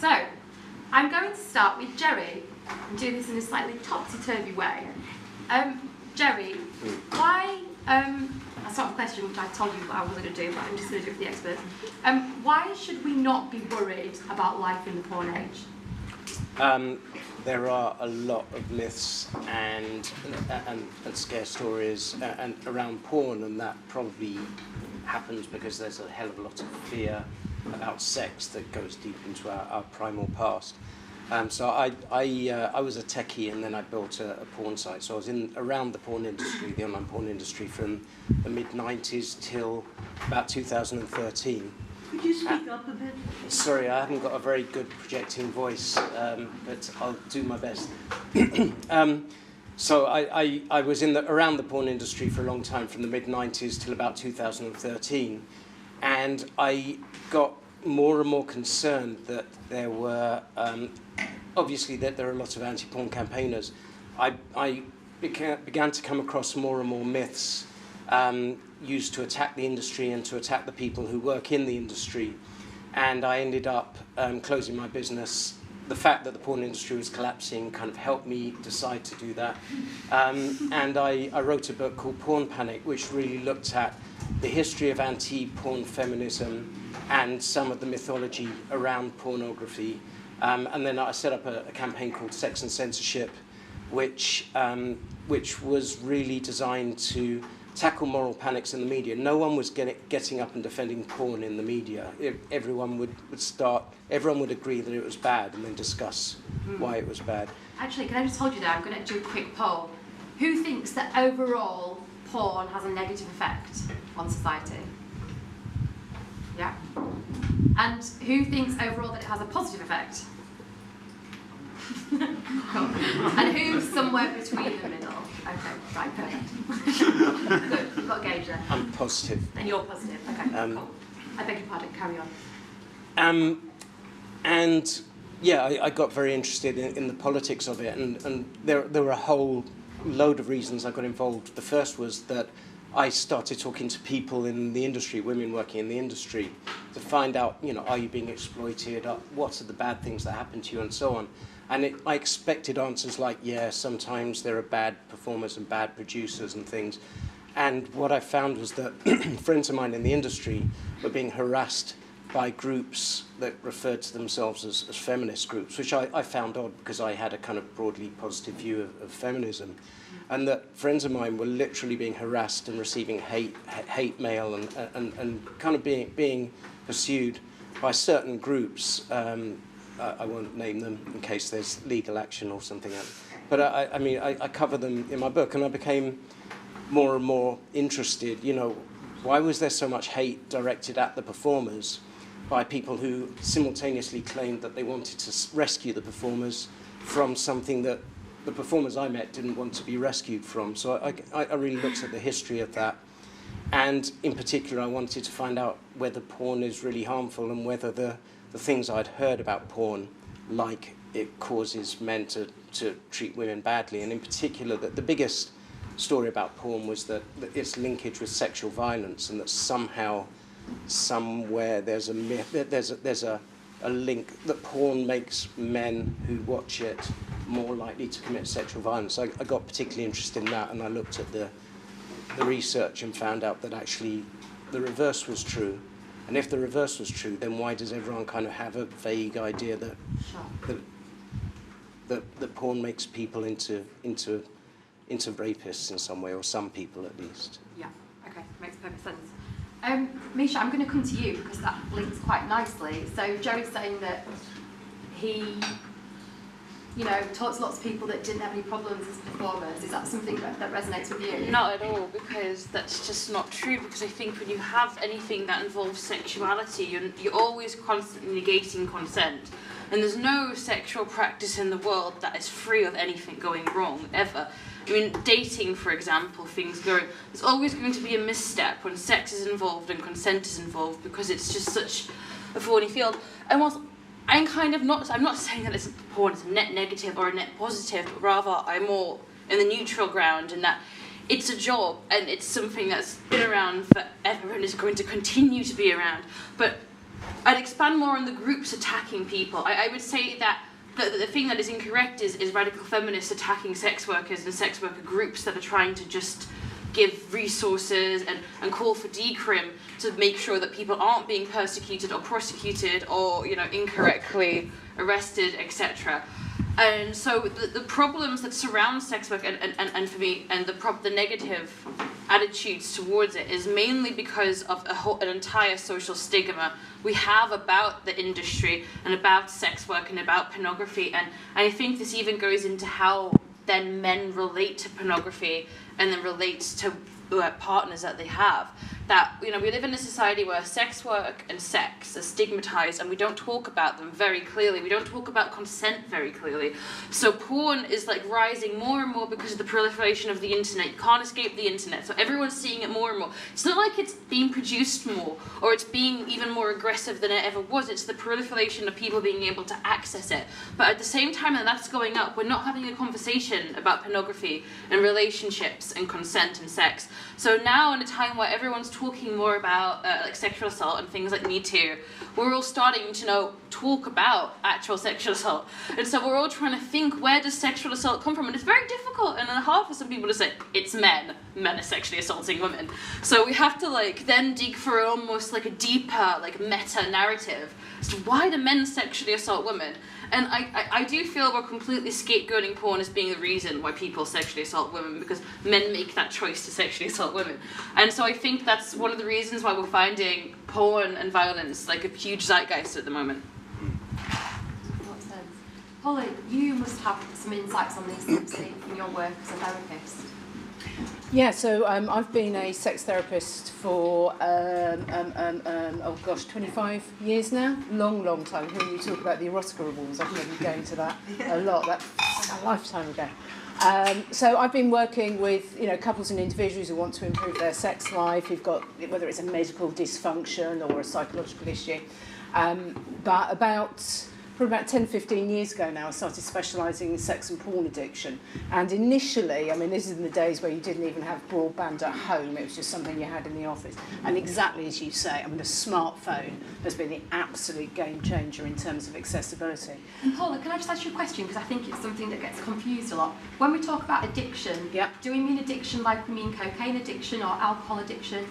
So, I'm going to start with Jerry and do this in a slightly topsy-turvy way. Jerry, why, that's not a question which I told you what I wasn't going to do, but I'm just going to do it for the experts. Why should we not be worried about life in the porn age? There are a lot of myths and scare stories and around porn, and that probably happens because there's a hell of a lot of fear about sex that goes deep into our primal past. So I was a techie, and then I built a porn site. So I was around the porn industry, the online porn industry, from the mid-90s till about 2013. Could you speak up a bit? Sorry, I haven't got a very good projecting voice, but I'll do my best. So I was around the porn industry for a long time, from the mid-90s till about 2013, and I got more and more concerned that there were, obviously that there are a lot of anti-porn campaigners. I began to come across more and more myths used to attack the industry and to attack the people who work in the industry. And I ended up closing my business. The fact that the porn industry was collapsing kind of helped me decide to do that. And I wrote a book called Porn Panic, which really looked at the history of anti-porn feminism and some of the mythology around pornography. And then I set up a campaign called Sex and Censorship, which was really designed to tackle moral panics in the media. No one was getting up and defending porn in the media. Everyone would agree that it was bad and then discuss why it was bad. Actually, can I just hold you there? I'm going to do a quick poll. Who thinks that overall porn has a negative effect on society? Yeah. And who thinks overall that it has a positive effect? Cool. And who's somewhere between the middle? Okay, right, perfect. Good, you've got a gauge there. I'm positive. And you're positive, okay, cool. I beg your pardon, carry on. And yeah, I got very interested in the politics of it, and there were a whole load of reasons I got involved. The first was that I started talking to people in the industry, women working in the industry, to find out, are you being exploited? What are the bad things that happen to you, and so on. And I expected answers like, yeah, sometimes there are bad performers and bad producers and things. And what I found was that friends of mine in the industry were being harassed by groups that referred to themselves as feminist groups, which I found odd because I had a kind of broadly positive view of feminism. And that friends of mine were literally being harassed and receiving hate mail and kind of being pursued by certain groups. I won't name them in case there's legal action or something else. But I cover them in my book, and I became more and more interested. Why was there so much hate directed at the performers by people who simultaneously claimed that they wanted to rescue the performers from something that the performers I met didn't want to be rescued from? So I really looked at the history of that. And in particular, I wanted to find out whether porn is really harmful and whether the things I'd heard about porn, like it causes men to treat women badly, and in particular that the biggest story about porn was that its linkage with sexual violence, and that somehow, somewhere there's a myth, there's a link that porn makes men who watch it more likely to commit sexual violence. I got particularly interested in that, and I looked at the research and found out that actually the reverse was true. And if the reverse was true, then why does everyone kind of have a vague idea that porn makes people into rapists in some way, or some people at least? Yeah, okay, makes perfect sense. Misha, I'm going to come to you because that links quite nicely. So Jerry's saying that he, talks to lots of people that didn't have any problems as performers. Is that something that resonates with you? Not at all, because that's just not true. Because I think when you have anything that involves sexuality, you're always constantly negating consent. And there's no sexual practice in the world that is free of anything going wrong, ever. I mean, dating, for example, there's always going to be a misstep when sex is involved and consent is involved, because it's just such a thorny field. And I'm not saying that porn is a net negative or a net positive, but rather I'm more in the neutral ground, in that it's a job and it's something that's been around forever and is going to continue to be around. But I'd expand more on the groups attacking people. I would say that the thing that is incorrect is radical feminists attacking sex workers and sex worker groups that are trying to just give resources and call for decrim to make sure that people aren't being persecuted or prosecuted or, you know, incorrectly arrested, etc. And so the problems that surround sex work and for me, and the negative attitudes towards it is mainly because of an entire social stigma we have about the industry and about sex work and about pornography. And I think this even goes into how then men relate to pornography and then relate to partners that they have. That, you know, we live in a society where sex work and sex are stigmatized and we don't talk about them very clearly. We don't talk about consent very clearly. So porn is like rising more and more because of the proliferation of the internet. You can't escape the internet, so everyone's seeing it more and more. It's not like it's being produced more or it's being even more aggressive than it ever was. It's the proliferation of people being able to access it. But at the same time that that's going up, we're not having a conversation about pornography and relationships and consent and sex. So now in a time where everyone's talking more about like sexual assault and things like Me Too, we're all starting to talk about actual sexual assault. And so we're all trying to think, where does sexual assault come from? And it's very difficult and hard for some people to say, it's men. Men are sexually assaulting women. So we have to then dig for almost like a deeper meta narrative as to why do men sexually assault women. And I do feel we're completely scapegoating porn as being the reason why people sexually assault women, because men make that choice to sexually assault women. And so I think that's one of the reasons why we're finding porn and violence like a huge zeitgeist at the moment. Makes sense. Paula, you must have some insights on this, obviously, in your work as a therapist. Yeah, so I've been a sex therapist for 25 years now. Long time. When you talk about the erotica awards, I can go into that a lot. That's a lifetime ago. So I've been working with couples and individuals who want to improve their sex life, who've got, whether it's a medical dysfunction or a psychological issue. But for about 10, 15 years ago now, I started specialising in sex and porn addiction. And initially, this is in the days where you didn't even have broadband at home, it was just something you had in the office. And exactly as you say, the smartphone has been the absolute game changer in terms of accessibility. And Paula, can I just ask you a question, because I think it's something that gets confused a lot. When we talk about addiction, do we mean addiction like we mean cocaine addiction or alcohol addiction?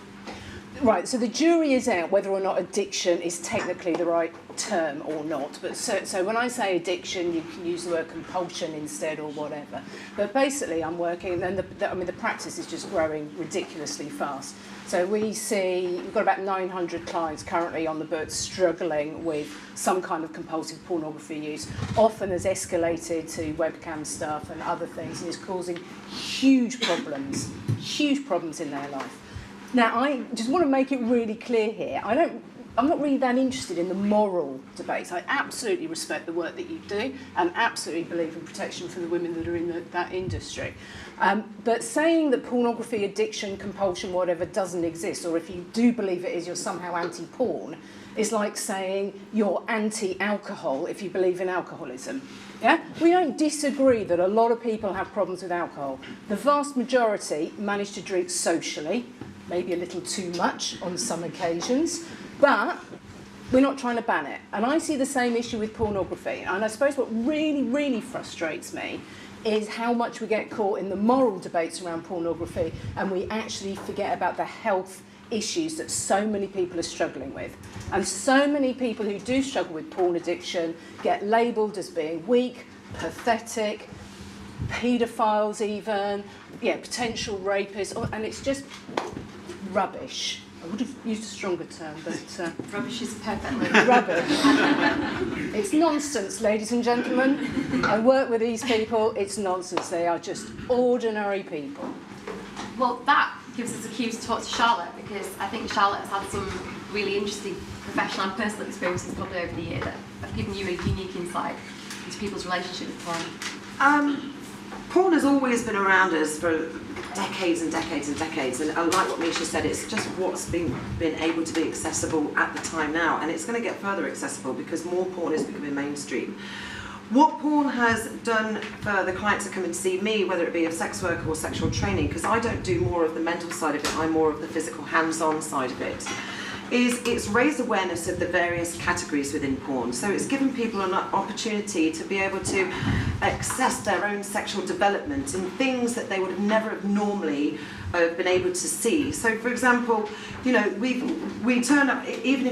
Right, so the jury is out whether or not addiction is technically the right term or not. But so when I say addiction, you can use the word compulsion instead or whatever. But basically, I'm working, and the practice is just growing ridiculously fast. So we've got about 900 clients currently on the books struggling with some kind of compulsive pornography use. Often has escalated to webcam stuff and other things, and is causing huge problems in their life. Now, I just want to make it really clear here. I'm not really that interested in the moral debate. I absolutely respect the work that you do and absolutely believe in protection for the women that are in that industry. But saying that pornography, addiction, compulsion, whatever, doesn't exist, or if you do believe it is, you're somehow anti-porn, is like saying you're anti-alcohol if you believe in alcoholism. Yeah? We don't disagree that a lot of people have problems with alcohol. The vast majority manage to drink socially, maybe a little too much on some occasions, but we're not trying to ban it. And I see the same issue with pornography. And I suppose what really, really frustrates me is how much we get caught in the moral debates around pornography and we actually forget about the health issues that so many people are struggling with. And so many people who do struggle with porn addiction get labelled as being weak, pathetic, paedophiles even, potential rapists, and it's just rubbish. I would have used a stronger term, but... Rubbish is perfectly... Rubbish. It's nonsense, ladies and gentlemen. I work with these people, it's nonsense. They are just ordinary people. Well, that gives us a cue to talk to Charlotte, because I think Charlotte has had some really interesting professional and personal experiences probably over the year that have given you a unique insight into people's relationship with porn. Porn has always been around us for decades and decades and decades, and like what Misha said, it's just what's been able to be accessible at the time now, and it's going to get further accessible because more porn is becoming mainstream. What porn has done for the clients that come and see me, whether it be a sex worker or sexual training, because I don't do more of the mental side of it, I'm more of the physical hands-on side of it, is it's raised awareness of the various categories within porn. So it's given people an opportunity to be able to access their own sexual development in things that they would have never have normally been able to see. So, for example, you know, we turn up, even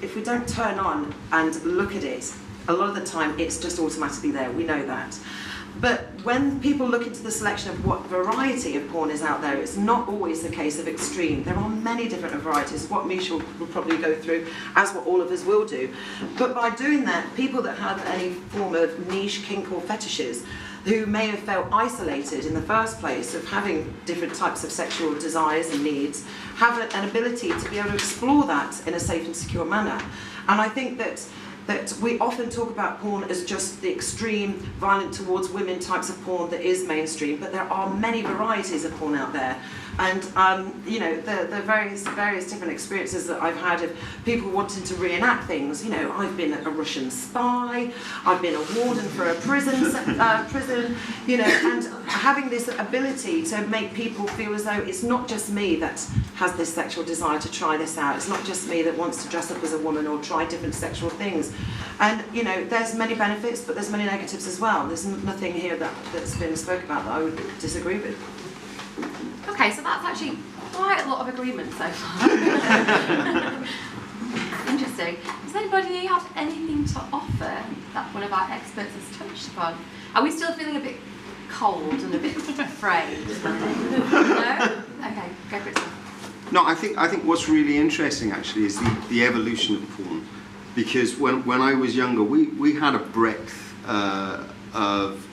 if we don't turn on and look at it, a lot of the time it's just automatically there. We know that. But when people look into the selection of what variety of porn is out there, it's not always the case of extreme. There are many different varieties, what Misha will probably go through, as what all of us will do. But by doing that, people that have any form of niche kink or fetishes, who may have felt isolated in the first place of having different types of sexual desires and needs, have an ability to be able to explore that in a safe and secure manner. And I think that we often talk about porn as just the extreme, violent towards women types of porn that is mainstream, but there are many varieties of porn out there. And you know, the various different experiences that I've had of people wanting to reenact things. You know, I've been a Russian spy, I've been a warden for a prison, you know, and having this ability to make people feel as though it's not just me that has this sexual desire to try this out. It's not just me that wants to dress up as a woman or try different sexual things. And you know, there's many benefits, but there's many negatives as well. There's nothing here that's been spoke about that I would disagree with. Okay, so that's actually quite a lot of agreement so far. Interesting. Does anybody have anything to offer that one of our experts has touched upon? Are we still feeling a bit cold and a bit afraid? No? Okay, go for it. No, I think what's really interesting actually is the evolution of porn, because when I was younger, we had a breadth of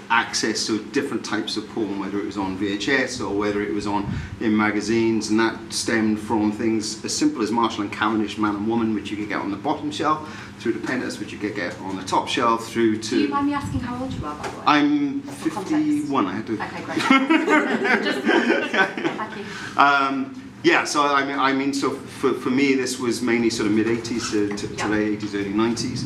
access to different types of porn, whether it was on VHS or whether it was in magazines, and that stemmed from things as simple as Marshall and Cavendish Man and Woman, which you could get on the bottom shelf, through to Penthouse, which you could get on the top shelf, through to... Do you mind me asking how old you are, by the way? I'm 51, I had to... Okay, great. Just, thank you. Yeah, so I mean, so for me, this was mainly sort of mid-80s to late 80s, early 90s.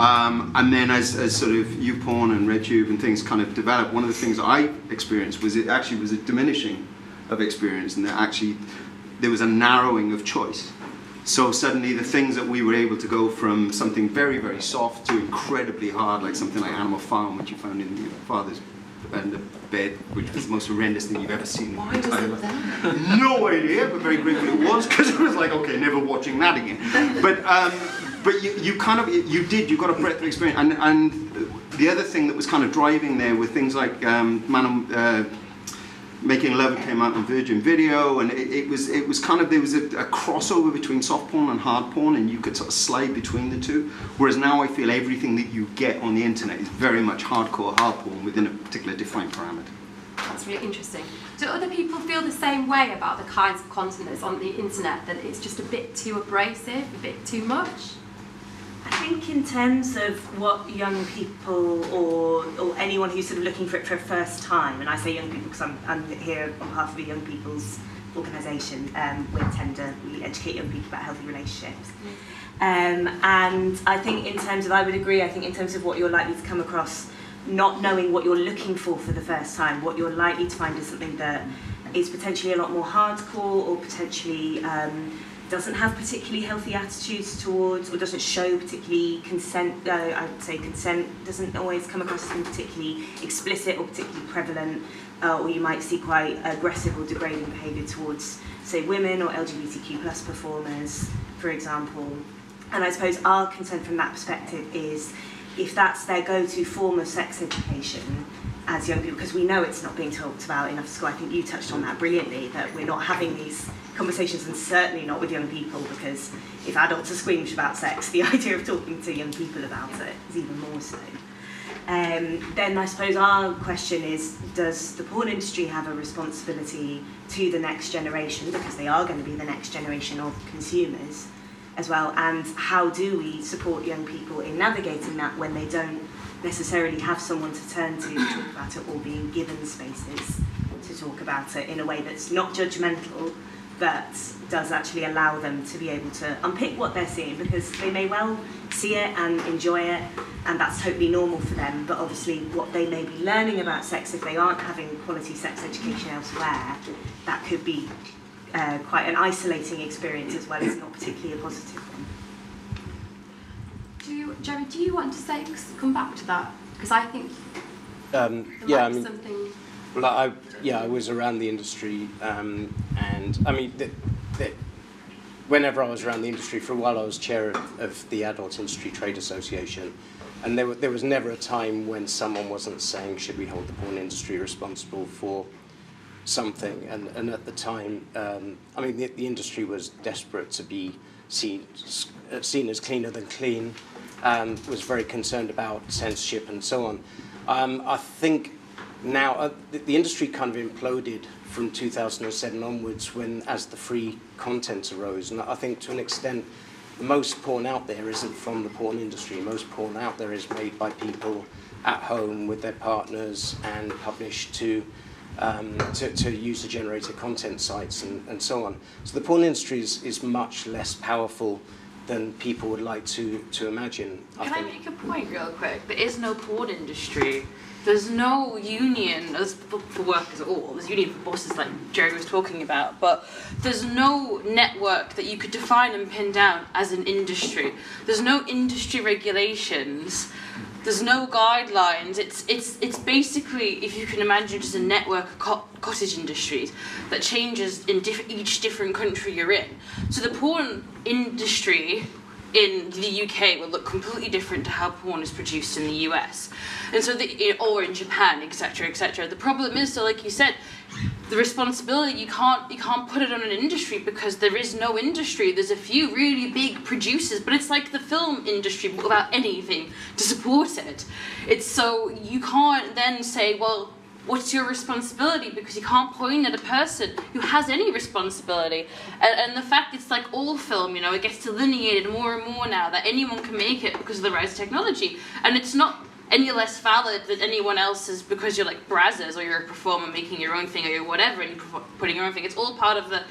And then as sort of YouPorn and RedTube and things kind of developed, one of the things that I experienced was it actually was a diminishing of experience, and there was a narrowing of choice. So suddenly the things that we were able to go from something very, very soft to incredibly hard, like something like Animal Farm, which you found in your father's bed, which was the most horrendous thing you've ever seen. Why was it there? No idea, but very grateful it was, because it was like, okay, never watching that again. But you got a breadth of experience, and the other thing that was kind of driving there were things like Making Love came out on Virgin Video, and it was kind of, there was a crossover between soft porn and hard porn, and you could sort of slide between the two. Whereas now I feel everything that you get on the internet is very much hardcore hard porn within a particular defined parameter. That's really interesting. Do other people feel the same way about the kinds of content that's on the internet, that it's just a bit too abrasive, a bit too much? I think in terms of what young people or anyone who's sort of looking for it for a first time, and I say young people because I'm here on behalf of a young people's organisation, with Tinder, we educate young people about healthy relationships. And I think in terms of, I would agree, I think in terms of what you're likely to come across, not knowing what you're looking for the first time, what you're likely to find is something that is potentially a lot more hardcore, or potentially doesn't have particularly healthy attitudes towards, or doesn't show particularly consent. I would say consent doesn't always come across as being particularly explicit or particularly prevalent, or you might see quite aggressive or degrading behaviour towards, say, women or LGBTQ+ performers, for example. And I suppose our concern from that perspective is, if that's their go-to form of sex education as young people, because we know it's not being talked about enough at school. I think you touched on that brilliantly, that we're not having these conversations, and certainly not with young people, because if adults are squeamish about sex, the idea of talking to young people about it is even more so. Then I suppose our question is, does the porn industry have a responsibility to the next generation, because they are going to be the next generation of consumers as well, and how do we support young people in navigating that when they don't necessarily have someone to turn to talk about it, or being given spaces to talk about it in a way that's not judgmental, but does actually allow them to be able to unpick what they're seeing, because they may well see it and enjoy it, and that's totally normal for them, but obviously what they may be learning about sex, if they aren't having quality sex education elsewhere, that could be quite an isolating experience as well as not particularly a positive one. Jeremy, do you want to come back to that? Because I think there might be something. Well, I was around the industry, and I mean, whenever I was around the industry, for a while I was chair of the Adult Industry Trade Association, and there was never a time when someone wasn't saying, should we hold the porn industry responsible for something? And at the time, I mean, the industry was desperate to be seen as cleaner than clean, was very concerned about censorship and so on. I think now the industry kind of imploded from 2007 onwards as the free content arose, and I think to an extent most porn out there isn't from the porn industry. Most porn out there is made by people at home with their partners and published to user-generated content sites and so on. So the porn industry is much less powerful than people would like to imagine. Can I make a point real quick? There is no porn industry. There's no union for workers at all. There's union for bosses like Jerry was talking about, but there's no network that you could define and pin down as an industry. There's no industry regulations. There's no guidelines. It's basically, if you can imagine, just a network of cottage industries that changes in each different country you're in. So the porn industry in the UK will look completely different to how porn is produced in the US, and so or in Japan, etc., etc. The problem is, so like you said, the responsibility, you can't put it on an industry because there is no industry. There's a few really big producers, but it's like the film industry without anything to support it. It's so you can't then say, well, what's your responsibility? Because you can't point at a person who has any responsibility. And the fact it's like all film, it gets delineated more and more now that anyone can make it because of the rise of technology. And it's not any less valid than anyone else's because you're like Brazzers or you're a performer making your own thing or you're whatever and you're putting your own thing. It's all part of the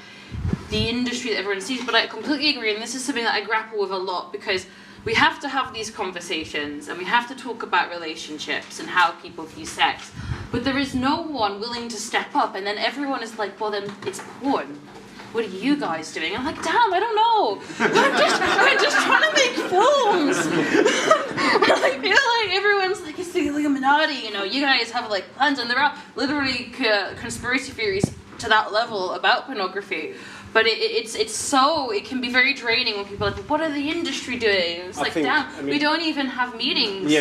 industry that everyone sees. But I completely agree, and this is something that I grapple with a lot because we have to have these conversations and we have to talk about relationships and how people view sex. But there is no one willing to step up, and then everyone is like, well, then it's porn. What are you guys doing? I'm like, damn, I don't know. We're just trying to make films. I feel like everyone's like, it's the Illuminati, you guys have like plans, and there are literally conspiracy theories to that level about pornography. But it can be very draining when people are like, what are the industry doing? It's like, we don't even have meetings. The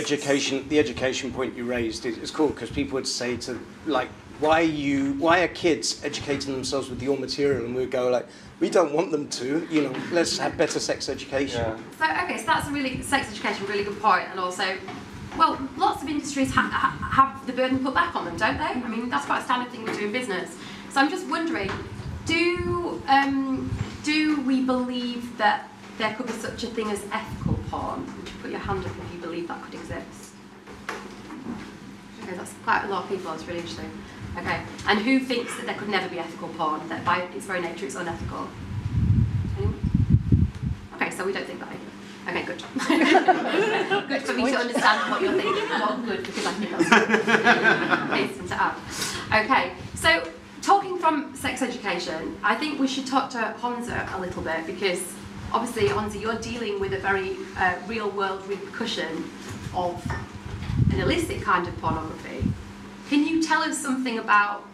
education point you raised is cool because people would say to like, why are kids educating themselves with your material? And we'd go like, we don't want them to. Let's have better sex education. Yeah. So that's sex education, a really good point, and also, well, lots of industries have the burden put back on them, don't they? I mean, that's quite a standard thing we do in business. So I'm just wondering, do we believe that there could be such a thing as ethical porn? Would you put your hand up if you believe that could exist? Okay, that's quite a lot of people. That's really interesting. Okay, and who thinks that there could never be ethical porn? That by its very nature it's unethical? Anyone? Okay, so we don't think that either. Okay, good. Good for me to understand what you're thinking. Well, good, because I think that's amazing to add. Okay, so talking from sex education, I think we should talk to Honza a little bit because obviously, Honza, you're dealing with a very real-world repercussion of an illicit kind of pornography. Can you tell us something about,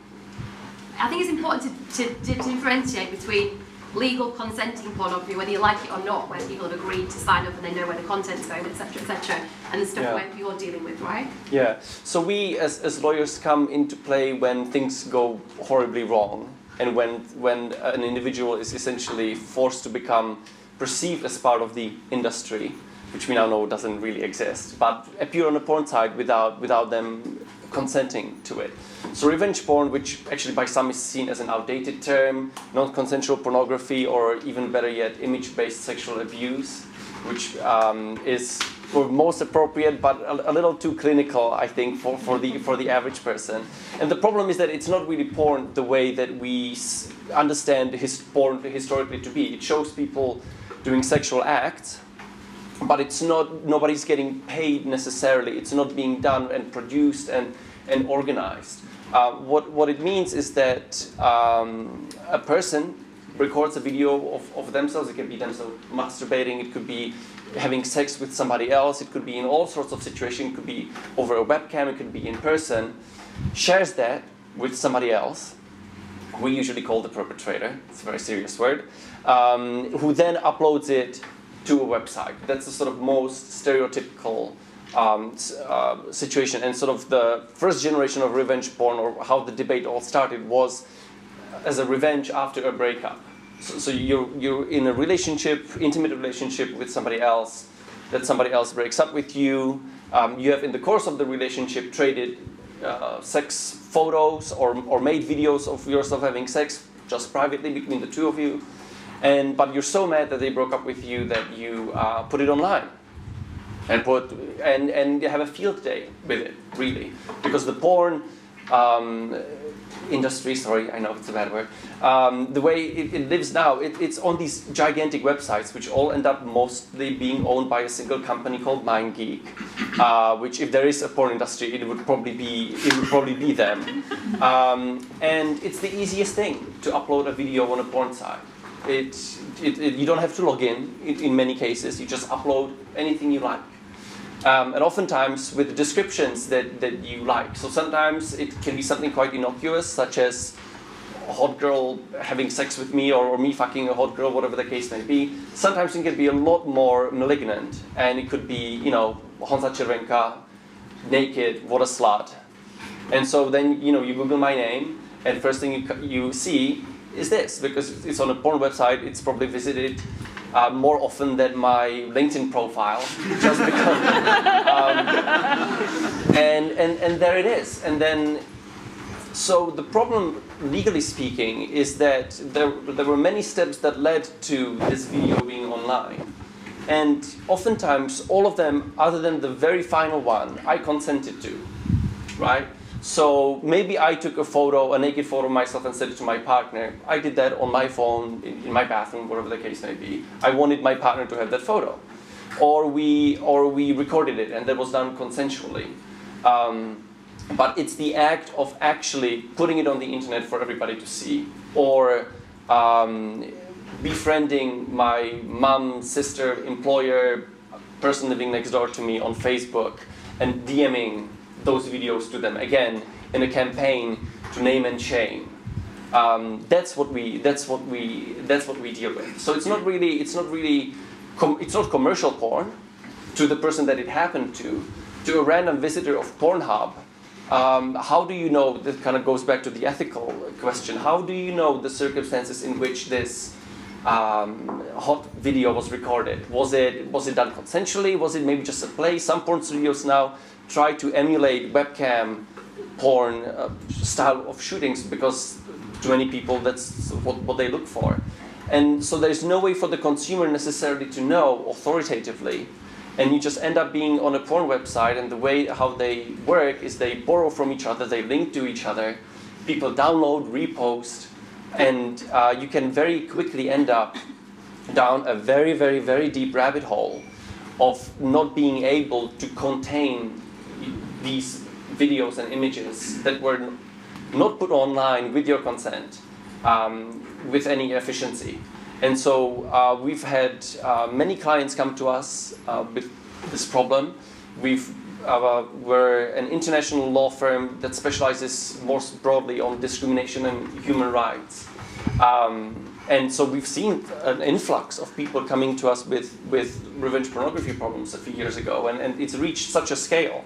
I think it's important to differentiate between legal consenting pornography, whether you like it or not, where people have agreed to sign up and they know where the content's going, etc., and the stuff where you're dealing with, right? Yeah, so we as lawyers come into play when things go horribly wrong and when an individual is essentially forced to become perceived as part of the industry, which we now know doesn't really exist, but appear on a porn site without them consenting to it. So revenge porn, which actually by some is seen as an outdated term, non-consensual pornography, or even better yet, image-based sexual abuse, which is most appropriate, but a little too clinical, I think, for the average person. And the problem is that it's not really porn the way that we understand porn historically to be. It shows people doing sexual acts, but it's not, nobody's getting paid necessarily. It's not being done and produced and organized. What it means is that a person records a video of themselves. It can be themselves masturbating, it could be having sex with somebody else, it could be in all sorts of situations, it could be over a webcam, it could be in person, shares that with somebody else, we usually call the perpetrator, it's a very serious word, who then uploads it to a website. That's the sort of most stereotypical situation, and sort of the first generation of revenge porn, or how the debate all started, was as a revenge after a breakup. So you're in a relationship, intimate relationship with somebody else, that somebody else breaks up with you. You have in the course of the relationship traded sex photos or made videos of yourself having sex just privately between the two of you. But you're so mad that they broke up with you that you put it online and you have a field day with it, really, because the porn industry, sorry, I know it's a bad word, the way it lives now, it's on these gigantic websites which all end up mostly being owned by a single company called MindGeek, which, if there is a porn industry, it would probably be them. And it's the easiest thing to upload a video on a porn site. You don't have to log in many cases, you just upload anything you like. And oftentimes with the descriptions that you like. So sometimes it can be something quite innocuous, such as a hot girl having sex with me, or me fucking a hot girl, whatever the case may be. Sometimes it can be a lot more malignant, and it could be, Honza Cervenka, naked, what a slut. And so then, you Google my name, and first thing you see is this, because it's on a porn website, it's probably visited more often than my LinkedIn profile, just because. And there it is. And then, so the problem, legally speaking, is that there were many steps that led to this video being online. And oftentimes, all of them, other than the very final one, I consented to, right? So maybe I took a naked photo of myself, and sent it to my partner. I did that on my phone, in my bathroom, whatever the case may be. I wanted my partner to have that photo. Or we recorded it, and that was done consensually. But it's the act of actually putting it on the internet for everybody to see. Or befriending my mom, sister, employer, person living next door to me on Facebook, and DMing those videos to them, again, in a campaign to name and shame. That's what we deal with. So it's not commercial porn to the person that it happened to a random visitor of Pornhub. How do you know? That kind of goes back to the ethical question. How do you know the circumstances in which this hot video was recorded? Was it done consensually? Was it maybe just a play? Some porn studios now try to emulate webcam porn style of shootings, because to many people that's what they look for. And so there's no way for the consumer necessarily to know authoritatively, and you just end up being on a porn website, and the way how they work is they borrow from each other, they link to each other, people download, repost, and you can very quickly end up down a very, very, very deep rabbit hole of not being able to contain these videos and images that were not put online with your consent with any efficiency. And so we've had many clients come to us with this problem. We're an international law firm that specializes more broadly on discrimination and human rights. And so we've seen an influx of people coming to us with revenge pornography problems a few years ago, and it's reached such a scale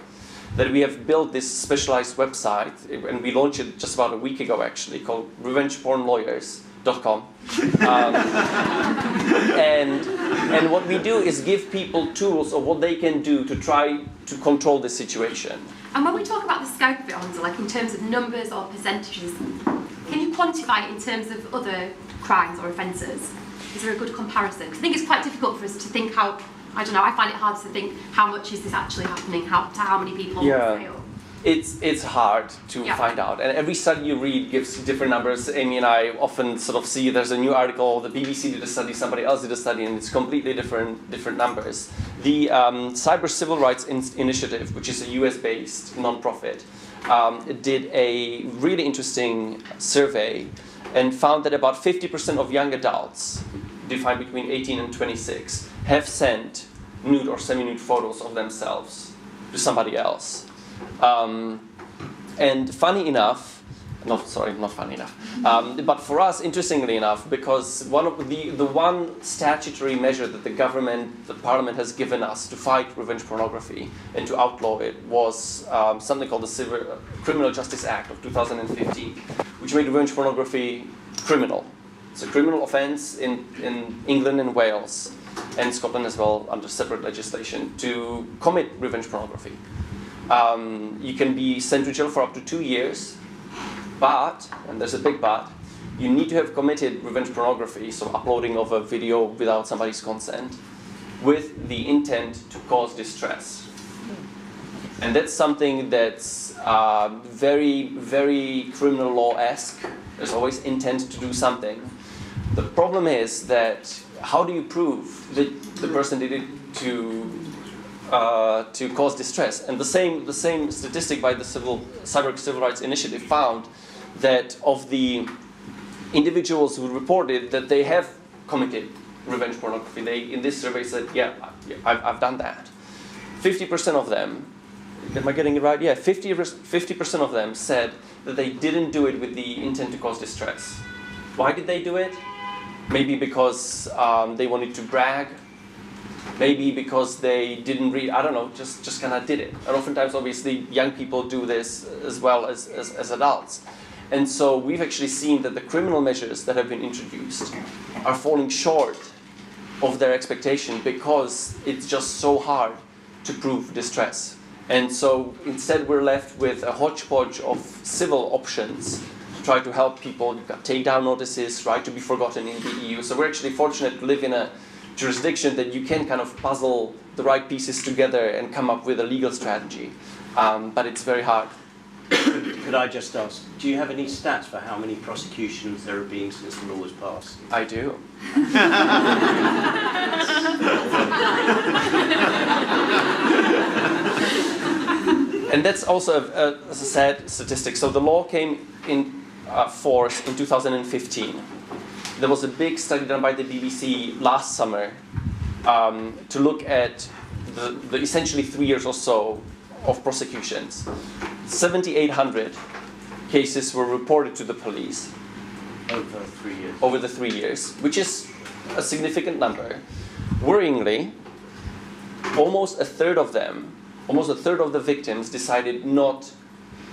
that we have built this specialized website, and we launched it just about a week ago actually, called revengepornlawyers.com. And what we do is give people tools of what they can do to try to control the situation. And when we talk about the scope of it, Honza, like in terms of numbers or percentages, can you quantify it in terms of other crimes or offences? Is there a good comparison? Because I think it's quite difficult for us to think how, I don't know, I find it hard to think how much is this actually happening, to how many people fail. It's hard to find out, and every study you read gives different numbers. Amy and I often sort of see there's a new article, the BBC did a study, somebody else did a study, and it's completely different numbers. The Cyber Civil Rights Initiative, which is a US-based nonprofit, did a really interesting survey and found that about 50% of young adults, defined between 18 and 26, have sent nude or semi-nude photos of themselves to somebody else. And funny enough, not funny enough, but for us, interestingly enough, because one of the one statutory measure that the parliament has given us to fight revenge pornography and to outlaw it was something called the Criminal Justice Act of 2015, which made revenge pornography criminal. It's a criminal offence in England and Wales and Scotland as well, under separate legislation, to commit revenge pornography. You can be sent to jail for up to 2 years. But, and there's a big but, you need to have committed revenge pornography, so uploading of a video without somebody's consent, with the intent to cause distress. And that's something that's very, very criminal law-esque. There's always intent to do something. The problem is that how do you prove that the person did it to cause distress? And the same statistic by the Cyber Civil Rights Initiative found that of the individuals who reported that they have committed revenge pornography, they in this survey said, yeah, I've done that. 50% of them, am I getting it right? Yeah, 50% of them said that they didn't do it with the intent to cause distress. Why did they do it? Maybe because they wanted to brag. Maybe because they didn't read, I don't know, just kind of did it. And oftentimes, obviously, young people do this as well as adults. And so we've actually seen that the criminal measures that have been introduced are falling short of their expectation because it's just so hard to prove distress. And so instead we're left with a hodgepodge of civil options to try to help people. You've got takedown notices, right to be forgotten in the EU. So we're actually fortunate to live in a jurisdiction that you can kind of puzzle the right pieces together and come up with a legal strategy. But it's very hard. Could I just ask, do you have any stats for how many prosecutions there have been since the law was passed? I do. And that's also a sad statistic. So the law came in force in 2015. There was a big study done by the BBC last summer to look at the essentially 3 years or so of prosecutions. 7,800 cases were reported to the police Over 3 years. over the 3 years, which is a significant number. Worryingly, almost a third of the victims decided not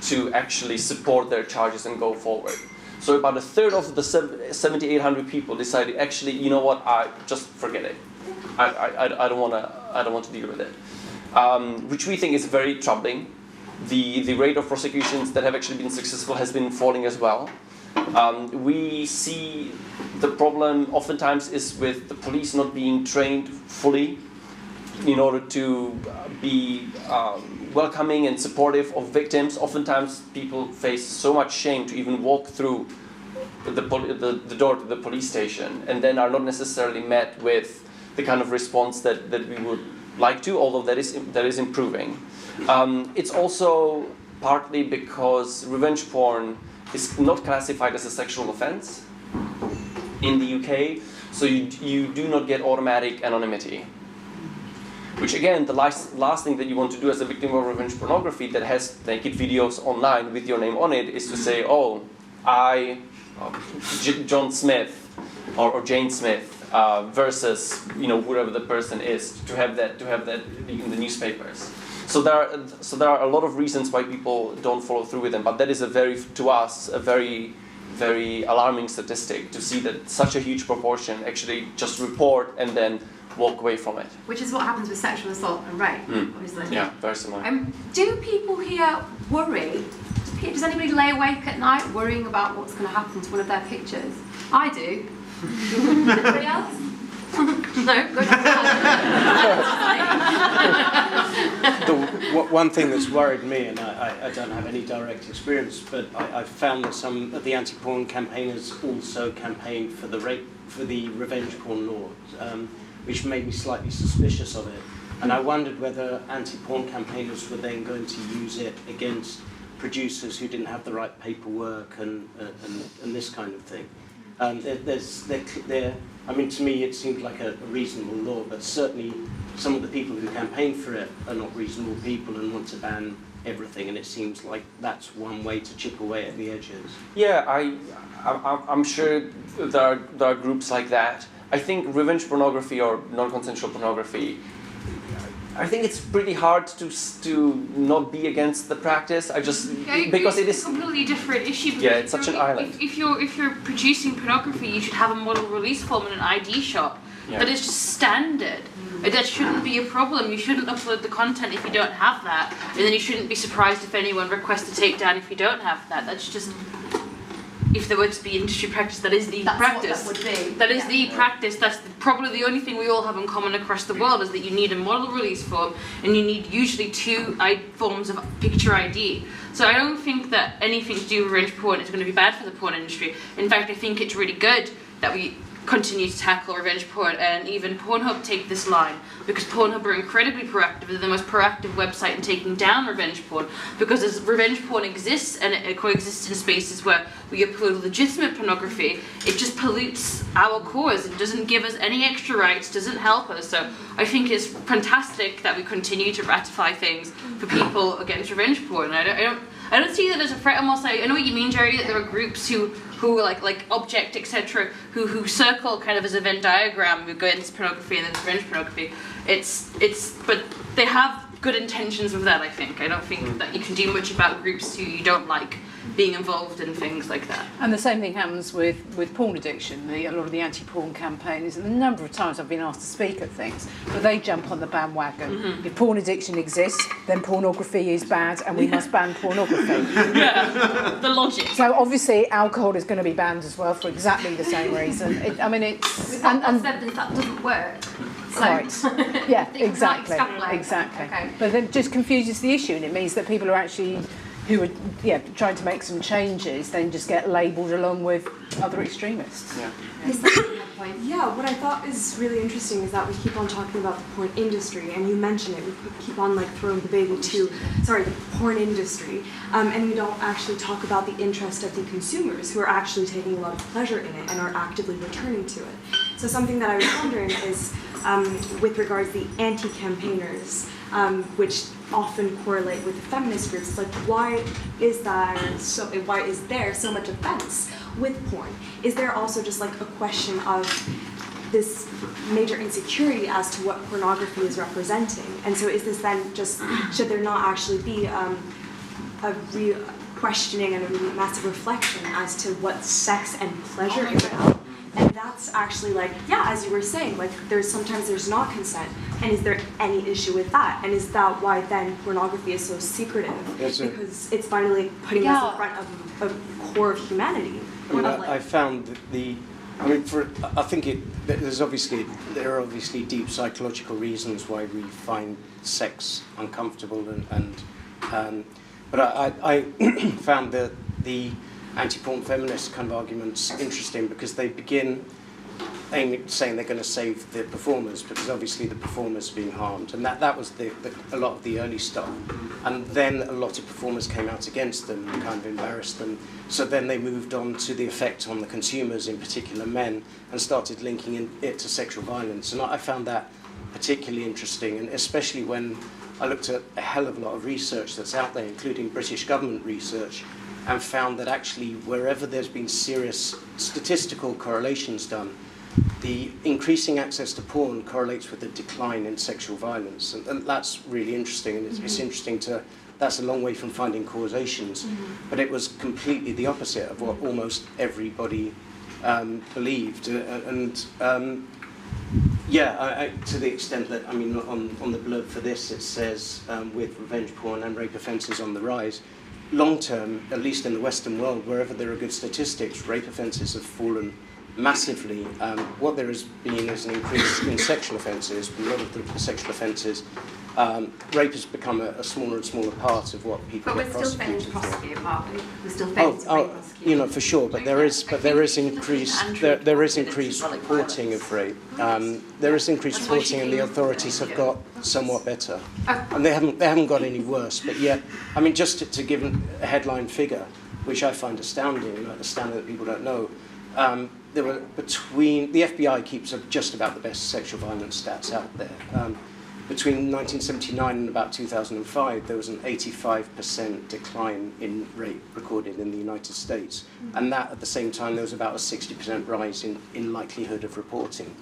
to actually support their charges and go forward. So about a third of the 7,800 people decided, actually, you know what, I just forget it. I don't want to deal with it. Which we think is very troubling. The rate of prosecutions that have actually been successful has been falling as well. We see the problem oftentimes is with the police not being trained fully in order to be welcoming and supportive of victims. Oftentimes people face so much shame to even walk through the door to the police station, and then are not necessarily met with the kind of response that we would like to, although that is improving. It's also partly because revenge porn is not classified as a sexual offence in the UK, so you do not get automatic anonymity. Which again, the last thing that you want to do as a victim of revenge pornography that has naked videos online with your name on it is to say, oh, John Smith or Jane Smith versus whoever the person is, to have that in the newspapers. So there are a lot of reasons why people don't follow through with them, but that is to us a very, very alarming statistic to see that such a huge proportion actually just report and then walk away from it. Which is what happens with sexual assault and rape, obviously. Yeah, very similar. Do people here worry? Does anybody lay awake at night worrying about what's going to happen to one of their pictures? I do. Anybody else? No? Good. One thing that's worried me, and I don't have any direct experience, but I've found that some of the anti-porn campaigners also campaign for the revenge porn law, which made me slightly suspicious of it. And I wondered whether anti-porn campaigners were then going to use it against producers who didn't have the right paperwork and this kind of thing. I mean, to me, it seemed like a reasonable law, but certainly some of the people who campaign for it are not reasonable people and want to ban everything, and it seems like that's one way to chip away at the edges. Yeah, I'm sure there are groups like that. I think revenge pornography or non-consensual pornography, I think it's pretty hard to not be against the practice. Because it is a completely different issue. Yeah, it's such an island. If you're producing pornography, you should have a model release form in an ID shop. Yeah. That is just standard. That shouldn't be a problem. You shouldn't upload the content if you don't have that, and then you shouldn't be surprised if anyone requests a takedown if you don't have that. That's just. If there were to be industry practice, that is the practice. What that would be. That is the practice. That's probably the only thing we all have in common across the world is that you need a model release form and you need usually 2 forms of picture ID. So I don't think that anything to do with revenge porn is going to be bad for the porn industry. In fact, I think it's really good that we continue to tackle revenge porn, and even Pornhub take this line, because Pornhub are incredibly proactive. They're the most proactive website in taking down revenge porn, because as revenge porn exists and it coexists in spaces where we upload legitimate pornography, it just pollutes our cause. It doesn't give us any extra rights, doesn't help us. So I think it's fantastic that we continue to ratify things for people against revenge porn. I don't see that as a threat. Almost, I know what you mean, Jerry, that there are groups who like Object, etc., who circle kind of as a Venn diagram, who go into pornography and then revenge pornography. But they have good intentions with that, I think. I don't think that you can do much about groups who you don't like being involved in things like that. And the same thing happens with porn addiction. A lot of the anti-porn campaigns, and the number of times I've been asked to speak at things, but they jump on the bandwagon. Mm-hmm. If porn addiction exists, then pornography is bad and we must ban pornography. Yeah, the logic. So obviously alcohol is going to be banned as well for exactly the same reason. We've got lots of evidence that doesn't work. So Right. Yeah, They can't exactly. extrapolate. Exactly. Okay. But it just confuses the issue, and it means that people are actually who are trying to make some changes then just get labelled along with other extremists. Yeah. Yeah, what I thought is really interesting is that we keep on talking about the porn industry, and you mentioned it, we keep on like throwing the baby to, the porn industry, and we don't actually talk about the interest of the consumers who are actually taking a lot of pleasure in it and are actively returning to it. So something that I was wondering is, with regards to the anti-campaigners, which often correlate with the feminist groups, it's like why is there so much offense with porn? Is there also just like a question of this major insecurity as to what pornography is representing? And so is this then just, should there not actually be a real questioning and a massive reflection as to what sex and pleasure is about? And that's actually like, yeah, as you were saying, like sometimes there's not consent, and is there any issue with that? And is that why then pornography is so secretive? Because it's finally putting us in front of a core of humanity. I found that I think there are obviously deep psychological reasons why we find sex uncomfortable, but I found that the anti-porn feminist kind of arguments interesting because they begin saying they're going to save the performers because obviously the performers are being harmed, and that was a lot of the early stuff, and then a lot of performers came out against them and kind of embarrassed them, so then they moved on to the effect on the consumers, in particular men, and started linking it to sexual violence, and I found that particularly interesting, and especially when I looked at a hell of a lot of research that's out there, including British government research, and found that actually wherever there's been serious statistical correlations done, the increasing access to porn correlates with the decline in sexual violence. And that's really interesting, and it's interesting that's a long way from finding causations, but it was completely the opposite of what almost everybody believed. To the extent that, on the blurb for this, it says, with revenge porn and rape offences on the rise, long term, at least in the Western world, wherever there are good statistics, rape offences have fallen massively. What there has been is an increase in sexual offences. A lot of the sexual offences, rape has become a smaller and smaller part of what people But get we're still failing prosecuted to for. prosecute, aren't we? We're still failing to prosecute. You know, for sure, but there is increased reporting of rape. There is increased reporting, and the authorities have got somewhat better, and they haven't got any worse. But yet, I mean, just to give a headline figure, which I find astounding, astounding that people don't know. There were the FBI keeps just about the best sexual violence stats out there. Between 1979 and about 2005, there was an 85% decline in rape recorded in the United States. And that, at the same time, there was about a 60% rise in likelihood of reporting.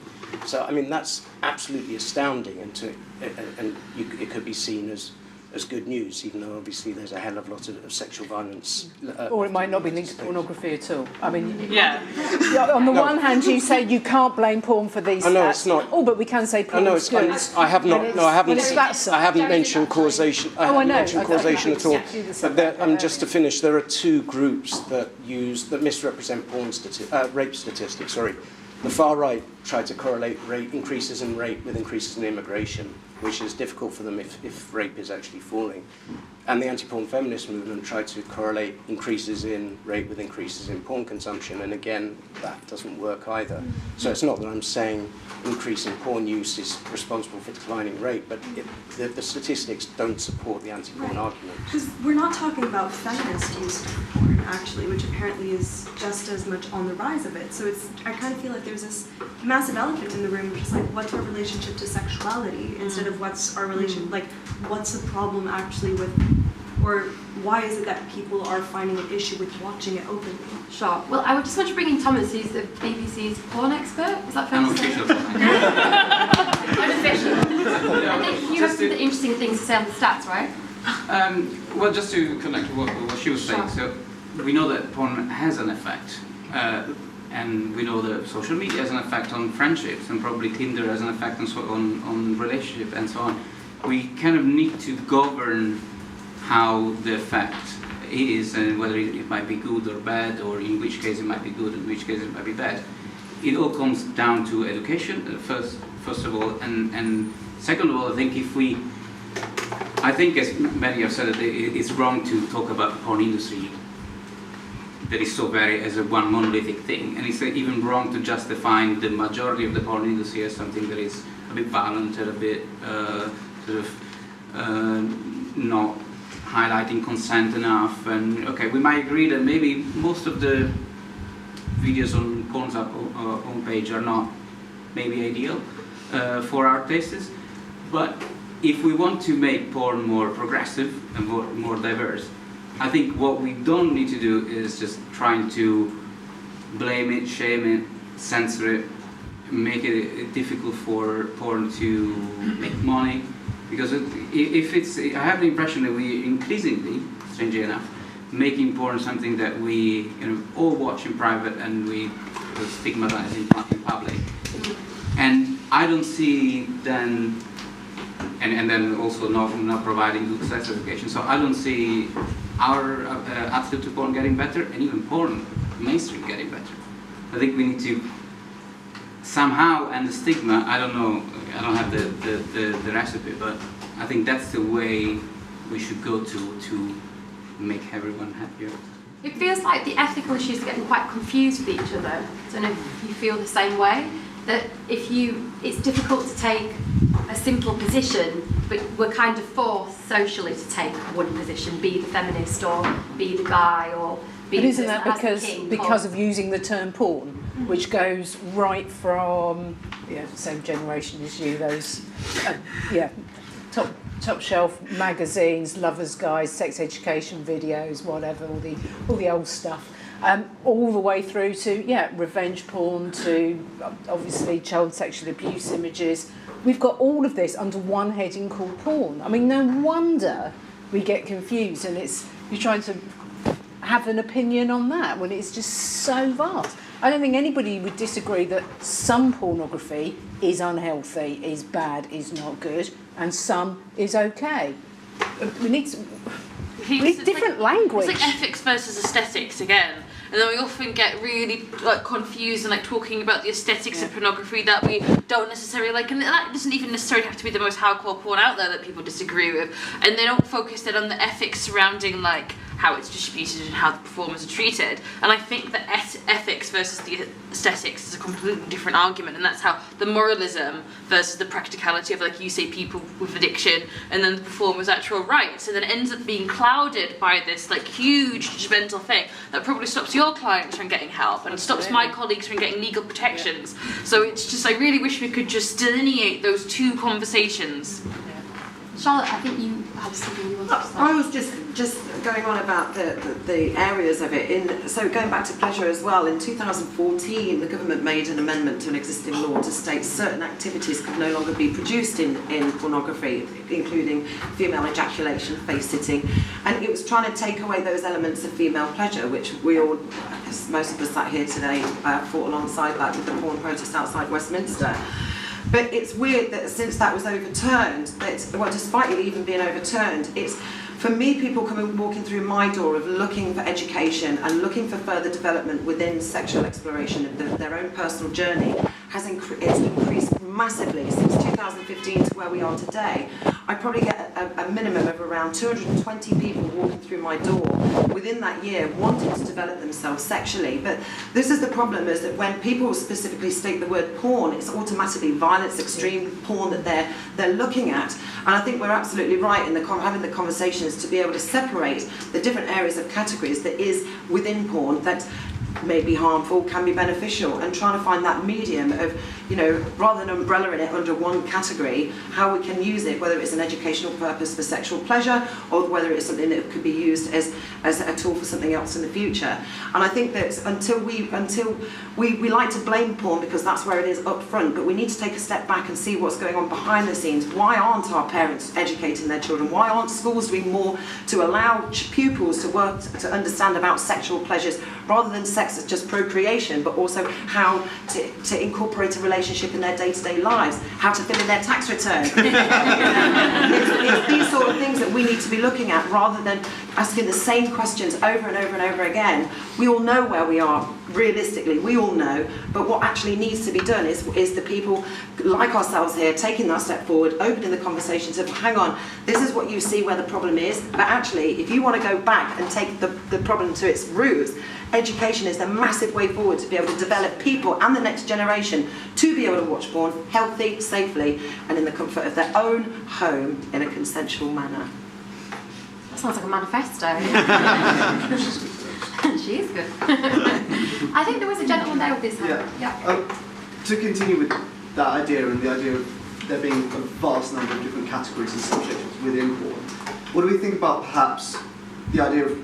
So, I mean, that's absolutely astounding, and it could be seen as good news, even though obviously there's a hell of a lot of sexual violence. Or it might not be linked to pornography at all. I mean, Yeah. on the one hand, you say you can't blame porn for these. I know it's not. Oh, but we can say porn is good. I have not. No, I haven't. It's that side. I haven't mentioned causation. I haven't mentioned causation at all. But just to finish, there are two groups that misrepresent rape statistics. Sorry. The far right tried to correlate increases in rape with increases in immigration, which is difficult for them if rape is actually falling. And the anti-porn feminist movement tried to correlate increases in rape with increases in porn consumption, and again, that doesn't work either. So it's not that I'm saying increasing porn use is responsible for declining rape, but the statistics don't support the anti-porn argument. Because we're not talking about feminist use of porn, actually, which apparently is just as much on the rise of it. So I kind of feel like there's this massive elephant in the room, which is like, what's our relationship to sexuality, instead of what's our relation, like, what's the problem actually with, or why is it that people are finding an issue with watching it openly? Sure. Well, I would just want to bring in Thomas, who's the BBC's porn expert. Is that fair to say? Unofficial. I think you have some interesting things to say on the stats, right? Well, just to connect to what she was saying, so we know that porn has an effect, and we know that social media has an effect on friendships, and probably Tinder has an effect on relationship and so on. We kind of need to govern how the effect is, and whether it might be good or bad, or in which case it might be good, in which case it might be bad. It all comes down to education, first of all, and second of all, I think as many have said, it's wrong to talk about the porn industry that is so very as a one monolithic thing, and it's even wrong to just define the majority of the porn industry as something that is a bit violent and a bit not highlighting consent enough. And okay, we might agree that maybe most of the videos on porn's homepage are not maybe ideal for our tastes, but if we want to make porn more progressive and more diverse, I think what we don't need to do is just trying to blame it, shame it, censor it, make it difficult for porn to make money. Because I have the impression that we increasingly, strangely enough, making porn something that we all watch in private and we stigmatize in public. And I don't see then, and then also not providing good sex education. So I don't see our attitude to porn getting better, and even porn mainstream getting better. I think we need to somehow end the stigma. I don't know. I don't have the recipe, but I think that's the way we should go to make everyone happier. It feels like the ethical issues are getting quite confused with each other. I don't know if you feel the same way. That it's difficult to take a simple position, but we're kind of forced socially to take one position, be the feminist or be the guy or be but the isn't that because of using the term porn, which goes right from same generation as you, those top shelf magazines, lovers' guides, sex education videos, whatever, all the old stuff. All the way through to revenge porn, to obviously child sexual abuse images. We've got all of this under one heading called porn. I mean, no wonder we get confused, and you're trying to have an opinion on that when it's just so vast. I don't think anybody would disagree that some pornography is unhealthy, is bad, is not good, and some is okay. We need different language. It's like ethics versus aesthetics again. and then we often get really like confused and like talking about the aesthetics of pornography that we don't necessarily like, and that doesn't even necessarily have to be the most hardcore porn out there that people disagree with, and they don't focus then on the ethics surrounding like how it's distributed and how the performers are treated. And I think that ethics versus the aesthetics is a completely different argument, and that's how the moralism versus the practicality of, like you say, people with addiction and then the performer's actual rights, and then it ends up being clouded by this like huge judgmental thing that probably stops your clients from getting help and stops my colleagues from getting legal protections. So it's just, I really wish we could just delineate those two conversations. Charlotte, I think you had something you wanted to say. I was just going on about the areas of it. So going back to pleasure as well, in 2014 the government made an amendment to an existing law to state certain activities could no longer be produced in pornography, including female ejaculation, face sitting, and it was trying to take away those elements of female pleasure, which we all, most of us sat here today, fought alongside that with the porn protest outside Westminster. But it's weird that since that was overturned, despite it even being overturned, it's, for me, people walking through my door of looking for education and looking for further development within sexual exploration of their own personal journey has increased massively since 2015 to where we are today. I probably get a minimum of around 220 people walking through my door within that year wanting to develop themselves sexually. But this is the problem, is that when people specifically state the word porn, it's automatically violence, extreme porn that they're looking at. And I think we're absolutely right in having the conversations to be able to separate the different areas of categories that is within porn that may be harmful, can be beneficial, and trying to find that medium of, rather than umbrellaing it under one category, how we can use it, whether it's an educational purpose for sexual pleasure or whether it's something that could be used as a tool for something else in the future. And I think that until we like to blame porn because that's where it is up front, but we need to take a step back and see what's going on behind the scenes. Why aren't our parents educating their children? Why aren't schools doing more to allow pupils to work to understand about sexual pleasures rather than sex as just procreation, but also how to incorporate a relationship in their day-to-day lives, how to fill in their tax return. It's these sort of things that we need to be looking at rather than asking the same questions over and over and over again. We all know where we are, realistically, we all know, but what actually needs to be done is the people like ourselves here taking that step forward, opening the conversations of, hang on, this is what you see where the problem is, but actually, if you want to go back and take the problem to its roots, education is the massive way forward to be able to develop people and the next generation to be able to watch porn healthy, safely, and in the comfort of their own home in a consensual manner. That sounds like a manifesto. She is good. I think there was a gentleman there with his hand. Yeah. To continue with that idea and the idea of there being a vast number of different categories and subjects within porn, what do we think about perhaps the idea of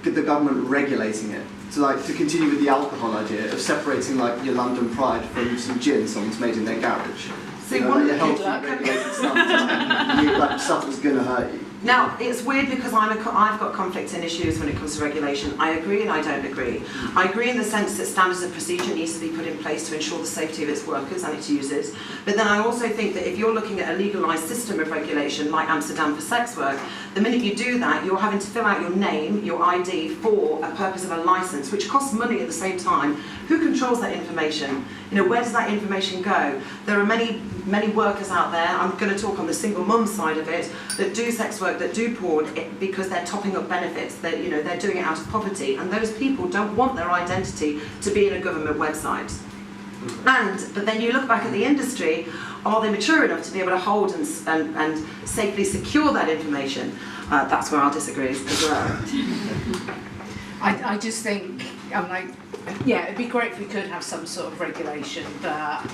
the government regulating it? So to continue with the alcohol idea of separating like your London Pride from some gin someone's made in their garage. So your healthy regulated stuff, stuff that's going to hurt you. Now, it's weird because I've got conflicting issues when it comes to regulation. I agree and I don't agree. I agree in the sense that standards of procedure needs to be put in place to ensure the safety of its workers and its users. But then I also think that if you're looking at a legalised system of regulation like Amsterdam for sex work, the minute you do that, you're having to fill out your name, your ID, for a purpose of a licence, which costs money at the same time. Who controls that information? Where does that information go? There are many workers out there, I'm going to talk on the single mum side of it, that do sex work, that do porn because they're topping up benefits, they're doing it out of poverty, and those people don't want their identity to be in a government website. But then you look back at the industry, are they mature enough to be able to hold and safely secure that information? That's where I'll disagree as well. I just think, it'd be great if we could have some sort of regulation, but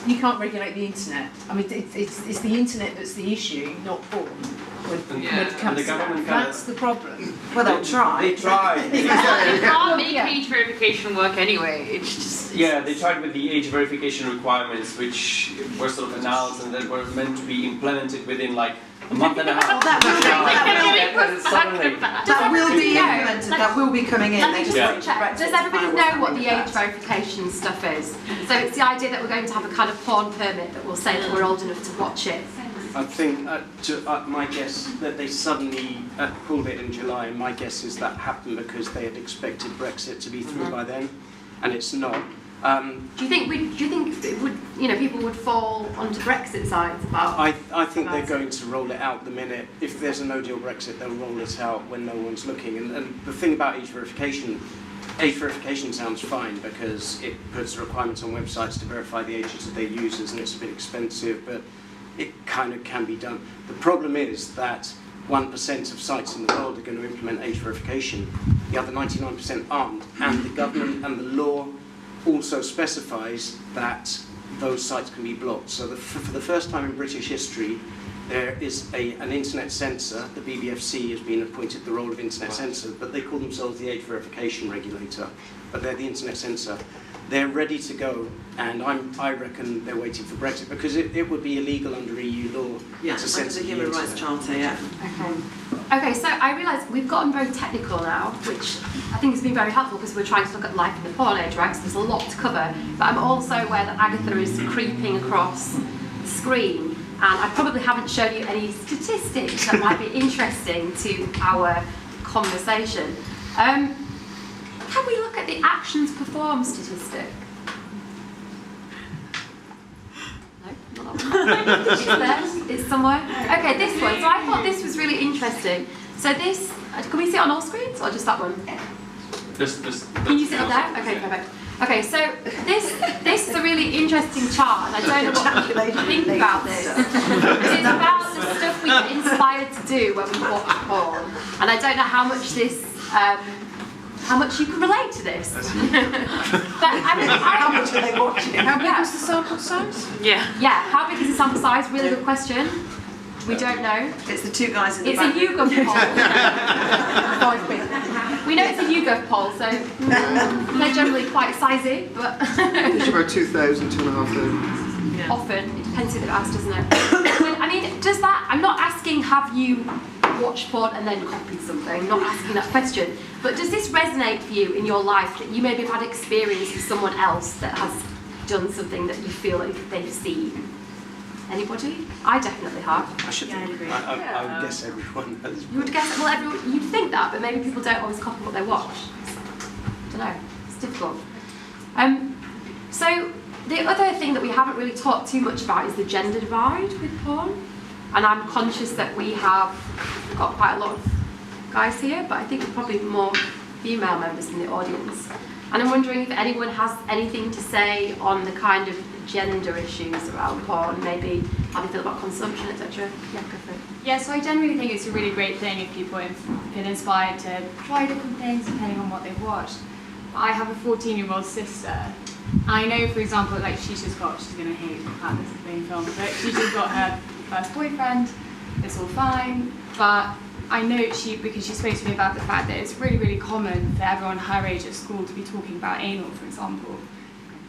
you can't regulate the internet. I mean, it's the internet that's the issue, not porn. When it comes to that. That's the problem. Well, they'll try. They tried. They can't make age verification work anyway. It's just... they tried with the age verification requirements, which were sort of announced and that were meant to be implemented within like a month and a half. That will be implemented. That will be coming in. Let me just check. Does everybody know what the age verification stuff is? So it's the idea that we're going to have a kind of porn permit that will say that we're old enough to watch it. I think, my guess that they suddenly pulled it in July, and my guess is that happened because they had expected Brexit to be through by then, and it's not. Do you think it would, people would fall onto Brexit sides about? I think they're going to roll it out the minute. If there's a no-deal Brexit, they'll roll it out when no one's looking. And the thing about age verification sounds fine because it puts requirements on websites to verify the ages of their users, and it's a bit expensive, but it kind of can be done. The problem is that 1% of sites in the world are going to implement age verification. The other 99% aren't, and the government and the law also specifies that those sites can be blocked. So for the first time in British history, there is an internet censor. The BBFC has been appointed the role of internet censor, but they call themselves the age verification regulator, but they're the internet censor. They're ready to go, and I reckon they're waiting for Brexit because it would be illegal under EU law to censor the Human Rights Charter, yeah. Okay, so I realise we've gotten very technical now, which I think has been very helpful because we're trying to look at life in the porn age, right? So there's a lot to cover. But I'm also aware that Agatha is creeping across the screen, and I probably haven't shown you any statistics that might be interesting to our conversation. Can we look at the actions performed statistic? No, not that one. It's there, it's somewhere. Okay, this one. So I thought this was really interesting. So this, can we see it on all screens or just that one? Can you see it up there? Okay, perfect. Okay, so this is a really interesting chart, and I don't know what you think about this. It's about the stuff we get inspired to do when we watch porn, and I don't know how much this. How much you can relate to this? But I mean, how much are they watching? How big is the sample size? Yeah, how big is the sample size? Really good question. We don't know. It's the two guys in the It's back. a YouGov poll. We know it's a YouGov poll, so they're generally quite sizey, but It's about 2,000, 2,500. yeah. Often it depends who they've asked, doesn't it? But, I mean, does that? I'm not asking have you watched porn and then copied something. I'm not asking that question. But does this resonate for you in your life that you maybe have had experience with someone else that has done something that you feel like they've seen? Anybody? I definitely have. I should Yeah, I think. agree. I would guess everyone has. You would guess, well, you'd think that, but maybe people don't always copy what they watch. I don't know. It's difficult. So the other thing that we haven't really talked too much about is the gender divide with porn. And I'm conscious that we have got quite a lot of guys here, but I think we're probably more female members in the audience. And I'm wondering if anyone has anything to say on the kind of gender issues around porn, maybe how they feel about consumption, etc. Yeah, go for it. Yeah, so I generally think it's a really great thing if people feel inspired to try different things depending on what they've watched. I have a 14-year-old sister. I know, for example, like she's going to hate how this is being filmed, but she's just got her first boyfriend, it's all fine, but I know because she spoke to me about the fact that it's really, really common for everyone her age at school to be talking about anal, for example.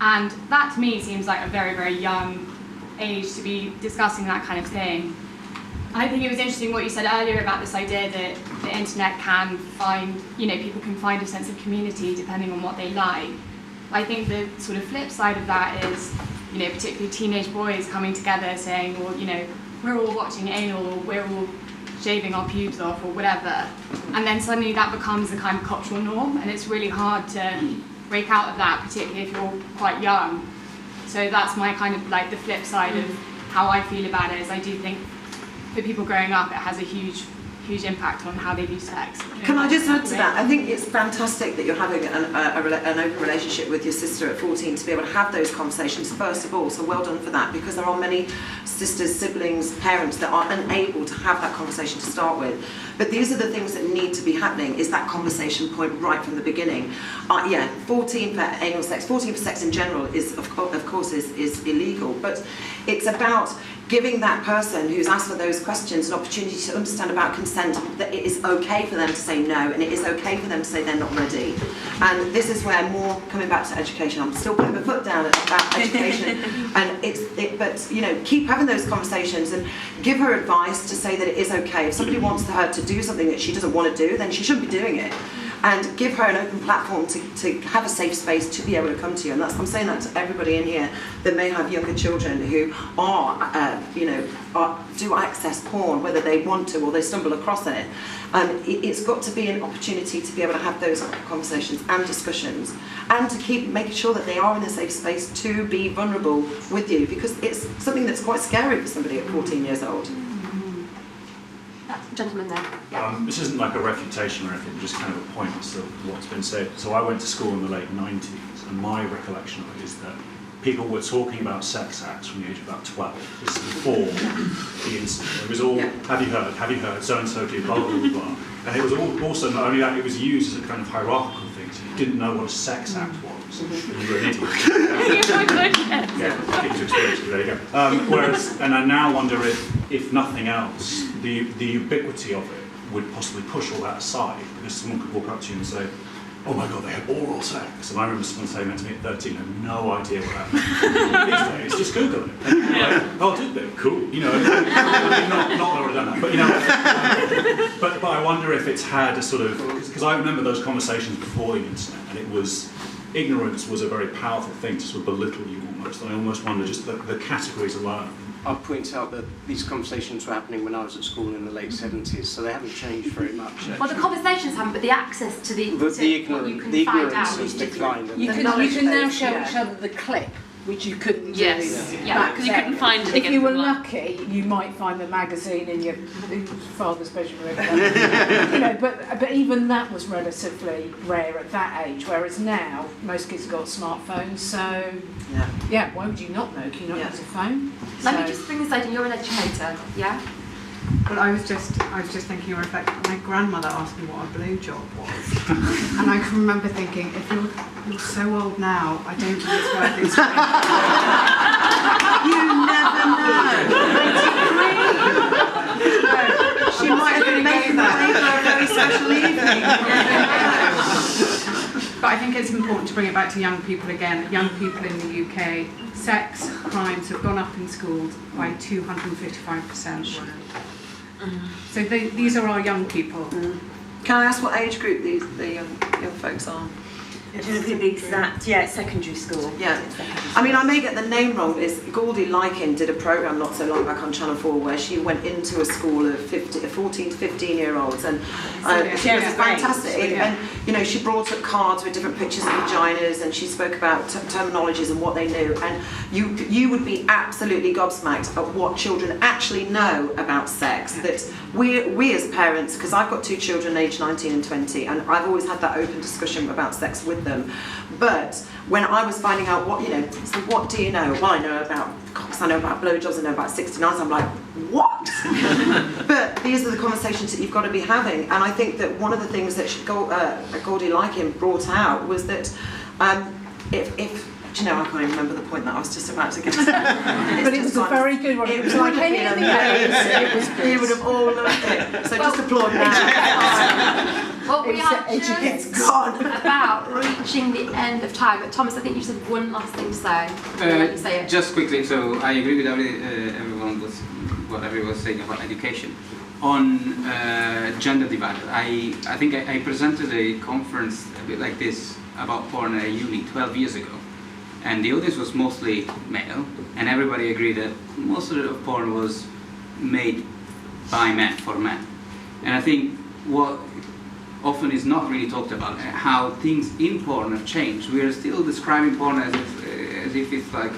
And that to me seems like a very, very young age to be discussing that kind of thing. I think it was interesting what you said earlier about this idea that the internet can find, people can find a sense of community depending on what they like. I think the sort of flip side of that is, particularly teenage boys coming together saying, well, we're all watching anal, or we're all shaving our pubes off, or whatever. And then suddenly that becomes a kind of cultural norm, and it's really hard to break out of that, particularly if you're quite young. So that's my kind of like the flip side of how I feel about it, is I do think for people growing up it has a huge impact on how they view sex. Can I just add to that? I think it's fantastic that you're having an open relationship with your sister at 14 to be able to have those conversations, first of all, so well done for that, because there are many sisters, siblings, parents that are unable to have that conversation to start with. But these are the things that need to be happening, is that conversation point right from the beginning. 14 for anal sex, 14 for sex in general is, of course, is illegal, but it's about giving that person who's asked for those questions an opportunity to understand about consent, that it is okay for them to say no, and it is okay for them to say they're not ready. And this is where more, coming back to education, I'm still putting my foot down about education, and but keep having those conversations and give her advice to say that it is okay. If somebody wants her to do something that she doesn't want to do, then she shouldn't be doing it. and give her an open platform to have a safe space to be able to come to you. And I'm saying that to everybody in here that may have younger children who are, do access porn, whether they want to or they stumble across it. It's got to be an opportunity to be able to have those conversations and discussions, and to keep making sure that they are in a safe space to be vulnerable with you, because it's something that's quite scary for somebody at 14 years old. Gentleman there. Yeah. This isn't like a refutation or anything, just kind of a point to what's been said. So I went to school in the late 90s, and my recollection of it is that people were talking about sex acts from the age of about 12. This is before the incident. It was all, have you heard, so-and-so did, blah, blah, blah, blah. And it was also, not only that, it was used as a kind of hierarchical thing, so you didn't know what a sex act was. You were an idiot. Yeah, to experience it, there you go. Whereas, and I now wonder if nothing else, the ubiquity of it would possibly push all that aside, because someone could walk up to you and say, oh my God, they had oral sex. And I remember someone saying that to me at 13, I had no idea what that meant. These days, just Google it. And you're like, oh, did they? Cool. You know, I mean, not that I would have done that, but you know, but I wonder if it's had a sort of, because I remember those conversations before the internet, and it was, ignorance was a very powerful thing to sort of belittle you almost. And I almost wonder just the categories alone. I'll point out that these conversations were happening when I was at school in the late 70s, so they haven't changed very much. Actually. Well, the conversations haven't, but the access to the ignorance has declined. You can now show each other the clip, which you couldn't do. Yes, yeah, because you couldn't find it again. If you were lucky, you might find the magazine in your father's bedroom. You know, but even that was relatively rare at that age. Whereas now, most kids have got smartphones, so yeah, why would you not know? Can you not use a phone? Let me just bring this out. You're an educator, yeah? Well, I was just thinking, in fact, my grandmother asked me what a blowjob was, and I can remember thinking, if you're so old now, I don't think it's worth it. You never know. She might have been making that for a very special evening. But I think it's important to bring it back to young people again. Young people in the UK, sex crimes have gone up in schools by 255%. So these are our young people. Can I ask what age group the young folks are? I don't know if the exact, secondary school. Yeah. I mean, I may get the name wrong, but Goldie Lykin did a programme not so long back on Channel 4 where she went into a school of 14 to 15-year-olds, and she was fantastic. And, you know, she brought up cards with different pictures of vaginas, and she spoke about terminologies and what they knew. And you would be absolutely gobsmacked at what children actually know about sex. That we as parents, because I've got two children aged 19 and 20, and I've always had that open discussion about sex with them. But when I was finding out what, so what do you know? Well, I know about cocks, I know about blowjobs, I know about 69s. I'm like, what? But these are the conversations that you've got to be having. And I think that one of the things that Goldie Lykin brought out was that do you know, I can't even remember the point that I was just about to get to. But it was a very good one. It was like anything else. We would have all loved it. So just applaud now. Well, we are just about reaching the end of time. But Thomas, I think you just have one last thing to say. Just quickly, so I agree with everyone with what everyone was saying about education. On gender divide, I think I presented a conference a bit like this about porn at a uni 12 years ago. And the audience was mostly male, and everybody agreed that most of the porn was made by men, for men. And I think what often is not really talked about, how things in porn have changed. We are still describing porn as if it's like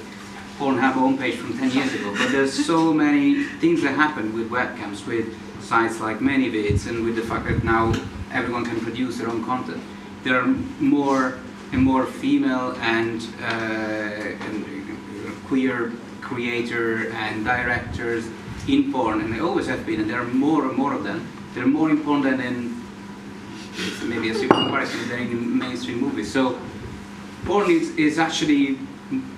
Pornhub homepage from 10 years ago, but there's so many things that happen with webcams, with sites like ManyVids, and with the fact that now everyone can produce their own content. There are more and more female and queer creator and directors in porn, and they always have been, and there are more and more of them. They're more in porn than in, maybe a super comparison, than in mainstream movies. So porn is actually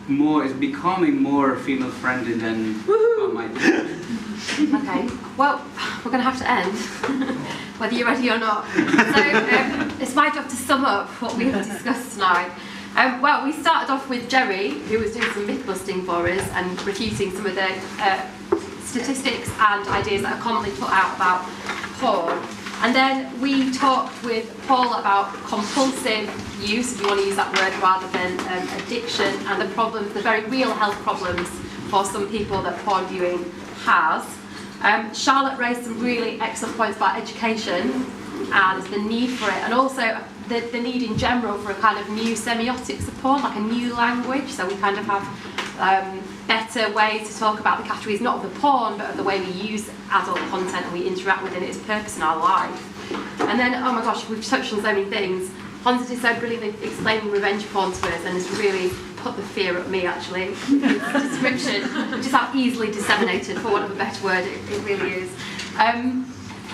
is becoming more female friendly than one might think. Okay, well, we're going to have to end, whether you're ready or not. So it's my job to sum up what we have discussed tonight. Well, we started off with Jerry, who was doing some myth busting for us and refuting some of the statistics and ideas that are commonly put out about porn. And then we talked with Paul about compulsive use, if you want to use that word, rather than addiction, and the problems, the very real health problems for some people that porn viewing has. Charlotte raised some really excellent points about education and the need for it, and also the need in general for a kind of new semiotics of porn, like a new language, so we kind of have better ways to talk about the categories, not of the porn, but of the way we use adult content and we interact within its purpose in our life. And then, oh my gosh, we've touched on so many things. Honza did so brilliantly explaining revenge porn to us, and it's really put the fear at me, actually. The description, just how easily disseminated, for want of a better word, it really is.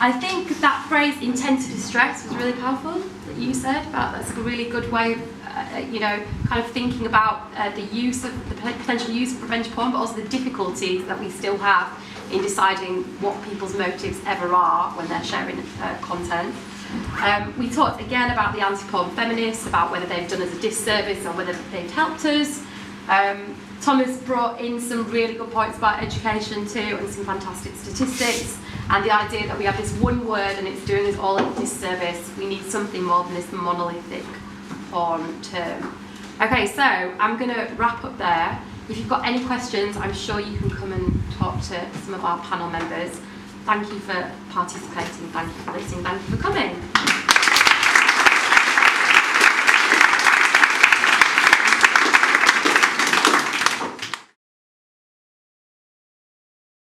I think that phrase, intent to distress, was really powerful, that you said. That's a really good way of, kind of thinking about the potential use of revenge porn, but also the difficulties that we still have in deciding what people's motives ever are when they're sharing content. We talked again about the anti-porn feminists, about whether they've done us a disservice or whether they've helped us. Thomas brought in some really good points about education too, and some fantastic statistics, and the idea that we have this one word and it's doing us all a disservice. We need something more than this monolithic porn term. Okay, so I'm going to wrap up there. If you've got any questions, I'm sure you can come and talk to some of our panel members. Thank you for participating, thank you for listening, thank you for coming.